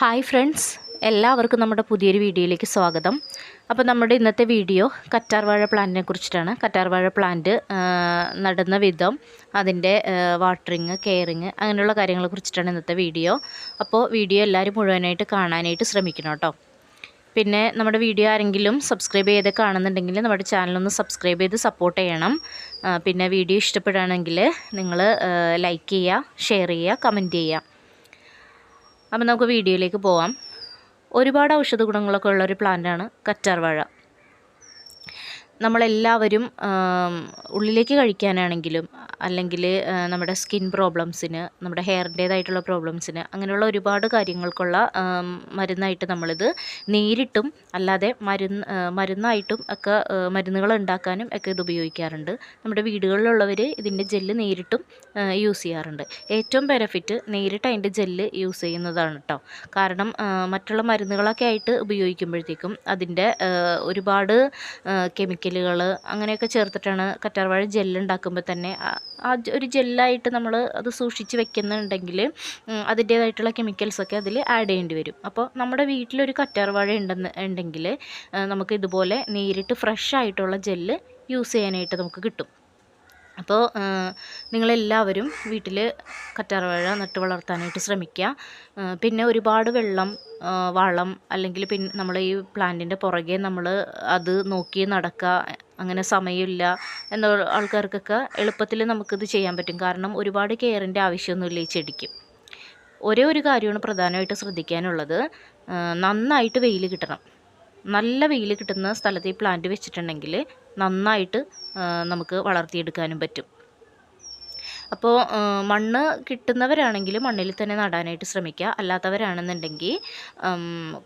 Hi friends, എല്ലാവർക്കും നമ്മുടെ പുതിയൊരു വീഡിയോയിലേക്ക് സ്വാഗതം. അപ്പോൾ നമ്മുടെ ഇന്നത്തെ വീഡിയോ കറ്റാർ വാഴ പ്ലാന്റിനെ കുറിച്ചിട്ടാണ്. കറ്റാർ വാഴ പ്ലാന്റ് നടുന്ന വിധം, അതിൻ്റെ വാട്ടറിങ്, കെയറിങ്, അങ്ങനെയുള്ള കാര്യങ്ങളെ കുറിച്ചിട്ടാണ് ഇന്നത്തെ വീഡിയോ. അപ്പോൾ വീഡിയോ എല്ലാവരും മുഴുവനായിട്ട് കാണാനായിട്ട് ശ്രമിക്കണം കേട്ടോ. പിന്നെ നമ്മുടെ വീഡിയോ ആരെങ്കിലും സബ്സ്ക്രൈബ് ചെയ്ത് കാണുന്നുണ്ടെങ്കിൽ നമ്മുടെ ചാനലൊന്ന് സബ്സ്ക്രൈബ് ചെയ്ത് സപ്പോർട്ട് ചെയ്യണം. പിന്നെ വീഡിയോ ഇഷ്ടപ്പെടുകയാണെങ്കിൽ നിങ്ങൾ ലൈക്ക് ചെയ്യുക, ഷെയർ ചെയ്യുക, കമൻറ്റ് ചെയ്യുക. അപ്പം നമുക്ക് വീഡിയോയിലേക്ക് പോവാം. ഒരുപാട് ഔഷധ ഗുണങ്ങളൊക്കെ ഉള്ളൊരു പ്ലാന്റാണ് കറ്റാർ വാഴ. നമ്മളെല്ലാവരും ഉള്ളിലേക്ക് കഴിക്കാനാണെങ്കിലും അല്ലെങ്കിൽ നമ്മുടെ സ്കിൻ പ്രോബ്ലംസിന്, നമ്മുടെ ഹെയറിൻ്റേതായിട്ടുള്ള പ്രോബ്ലംസിന്, അങ്ങനെയുള്ള ഒരുപാട് കാര്യങ്ങൾക്കുള്ള മരുന്നായിട്ട് നമ്മളിത് നേരിട്ടും അല്ലാതെ മരുന്നായിട്ടും ഒക്കെ മരുന്നുകൾ ഉണ്ടാക്കാനും ഒക്കെ ഇത് ഉപയോഗിക്കാറുണ്ട്. നമ്മുടെ വീടുകളിലുള്ളവർ ഇതിൻ്റെ ജെല്ല് നേരിട്ടും യൂസ് ചെയ്യാറുണ്ട്. ഏറ്റവും ബെനിഫിറ്റ് നേരിട്ട് അതിൻ്റെ ജെല്ല് യൂസ് ചെയ്യുന്നതാണ് കേട്ടോ. കാരണം മറ്റുള്ള മരുന്നുകളൊക്കെ ആയിട്ട് ഉപയോഗിക്കുമ്പോഴത്തേക്കും അതിൻ്റെ ഒരുപാട് കെമിക്കലുകൾ അങ്ങനെയൊക്കെ ചേർത്തിട്ടാണ് കറ്റാർ വാഴ ജെല്ലുണ്ടാക്കുമ്പോൾ തന്നെ ആ ഒരു ജെല്ലായിട്ട് നമ്മൾ അത് സൂക്ഷിച്ച് വെക്കുന്നുണ്ടെങ്കിൽ അതിൻ്റേതായിട്ടുള്ള കെമിക്കൽസൊക്കെ അതിൽ ആഡ് ചെയ്യേണ്ടി വരും. അപ്പോൾ നമ്മുടെ വീട്ടിലൊരു കറ്റാർ വാഴ ഉണ്ടെങ്കിൽ നമുക്ക് ഇതുപോലെ നേരിട്ട് ഫ്രഷ് ആയിട്ടുള്ള ജെല്ല് യൂസ് ചെയ്യാനായിട്ട് നമുക്ക് കിട്ടും. അപ്പോൾ നിങ്ങളെല്ലാവരും വീട്ടിൽ കറ്റാർ വാഴ നട്ട് വളർത്താനായിട്ട് ശ്രമിക്കുക. പിന്നെ ഒരുപാട് വെള്ളം, വളം, അല്ലെങ്കിൽ പിന്നെ നമ്മൾ ഈ പ്ലാന്റിൻ്റെ പുറകെ നമ്മൾ അത് നോക്കി നടക്കുക, അങ്ങനെ സമയമില്ല എന്ന ആൾക്കാർക്കൊക്കെ എളുപ്പത്തിൽ നമുക്കിത് ചെയ്യാൻ പറ്റും. കാരണം ഒരുപാട് കെയറിൻ്റെ ആവശ്യമൊന്നുമില്ല ഈ ചെടിക്ക്. ഒരേ ഒരു കാര്യമാണ് പ്രധാനമായിട്ട് ശ്രദ്ധിക്കാനുള്ളത്, നന്നായിട്ട് വെയിൽ കിട്ടണം. നല്ല വെയിൽ കിട്ടുന്ന സ്ഥലത്ത് ഈ പ്ലാന്റ് വെച്ചിട്ടുണ്ടെങ്കിൽ നന്നായിട്ട് നമുക്ക് വളർത്തിയെടുക്കാനും പറ്റും. അപ്പോൾ മണ്ണ് കിട്ടുന്നവരാണെങ്കിൽ മണ്ണിൽ തന്നെ നടാനായിട്ട് ശ്രമിക്കുക. അല്ലാത്തവരാണെന്നുണ്ടെങ്കിൽ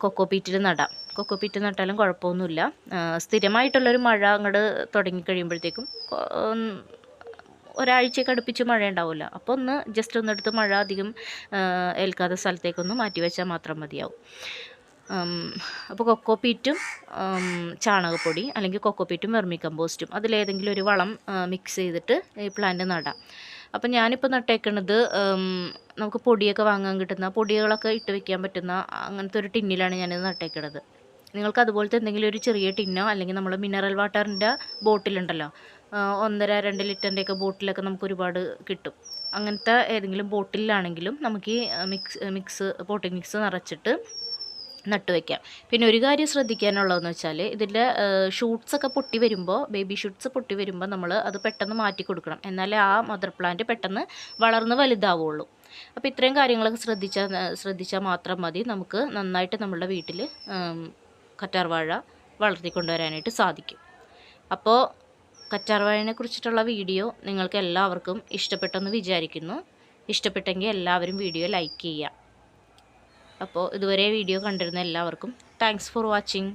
കൊക്കോപീറ്റിൽ നടാം. കൊക്കോപീറ്റ് നട്ടാലും കുഴപ്പമൊന്നുമില്ല. സ്ഥിരമായിട്ടുള്ളൊരു മഴ അങ്ങോട്ട് തുടങ്ങിക്കഴിയുമ്പോഴത്തേക്കും ഒരാഴ്ചയൊക്കെ അടുപ്പിച്ച് മഴ ഉണ്ടാവില്ല. അപ്പോൾ ജസ്റ്റ് ഒന്നെടുത്ത് മഴ അധികം ഏൽക്കാത്ത സ്ഥലത്തേക്കൊന്ന് മാറ്റി വെച്ചാൽ മാത്രം മതിയാവും. അപ്പോൾ കൊക്കോപീറ്റും ചാണകപ്പൊടി, അല്ലെങ്കിൽ കൊക്കോപീറ്റും വെർമി കമ്പോസ്റ്റും, അതിലേതെങ്കിലും ഒരു വളം മിക്സ് ചെയ്തിട്ട് ഈ പ്ലാന്റ് നടാം. അപ്പം ഞാനിപ്പോൾ നട്ടേക്കുന്നത് നമുക്ക് പൊടിയൊക്കെ വാങ്ങാൻ കിട്ടുന്ന, പൊടികളൊക്കെ ഇട്ട് വെക്കാൻ പറ്റുന്ന അങ്ങനത്തെ ഒരു ടിന്നിലാണ് ഞാനിത് നട്ടേക്കുന്നത്. നിങ്ങൾക്ക് അതുപോലത്തെ എന്തെങ്കിലും ഒരു ചെറിയ ടിന്നോ, അല്ലെങ്കിൽ നമ്മൾ മിനറൽ വാട്ടറിൻ്റെ ബോട്ടിലുണ്ടല്ലോ, 1.5-2 ലിറ്ററിൻ്റെയൊക്കെ ബോട്ടിലൊക്കെ നമുക്ക് ഒരുപാട് കിട്ടും. അങ്ങനത്തെ ഏതെങ്കിലും ബോട്ടിലാണെങ്കിലും നമുക്ക് ഈ പോട്ടിംഗ് മിക്സ് നിറച്ചിട്ട് നട്ട് വയ്ക്കാം. പിന്നെ ഒരു കാര്യം ശ്രദ്ധിക്കാനുള്ളതെന്ന് വെച്ചാൽ, ഇതിൻ്റെ ഷൂട്ട്സൊക്കെ പൊട്ടി വരുമ്പോൾ, ബേബി ഷൂട്ട്സ് പൊട്ടി വരുമ്പോൾ നമ്മൾ അത് പെട്ടെന്ന് മാറ്റി കൊടുക്കണം. എന്നാലേ ആ മദർ പ്ലാന്റ് പെട്ടെന്ന് വളർന്ന് വലുതാവുള്ളൂ. അപ്പോൾ ഇത്രയും കാര്യങ്ങളൊക്കെ ശ്രദ്ധിച്ചാൽ മാത്രം മതി നമുക്ക് നന്നായിട്ട് നമ്മളുടെ വീട്ടിൽ കറ്റാർ വാഴ വളർത്തിക്കൊണ്ടുവരാനായിട്ട് സാധിക്കും. അപ്പോൾ കറ്റാർ വാഴയെ കുറിച്ചിട്ടുള്ള വീഡിയോ നിങ്ങൾക്ക് എല്ലാവർക്കും ഇഷ്ടപ്പെട്ടെന്ന് വിചാരിക്കുന്നു. ഇഷ്ടപ്പെട്ടെങ്കിൽ എല്ലാവരും വീഡിയോ ലൈക്ക് ചെയ്യുക. അപ്പോൾ ഇതുവരെ വീഡിയോ കണ്ടിരുന്ന എല്ലാവർക്കും താങ്ക്സ് ഫോർ വാച്ചിങ്.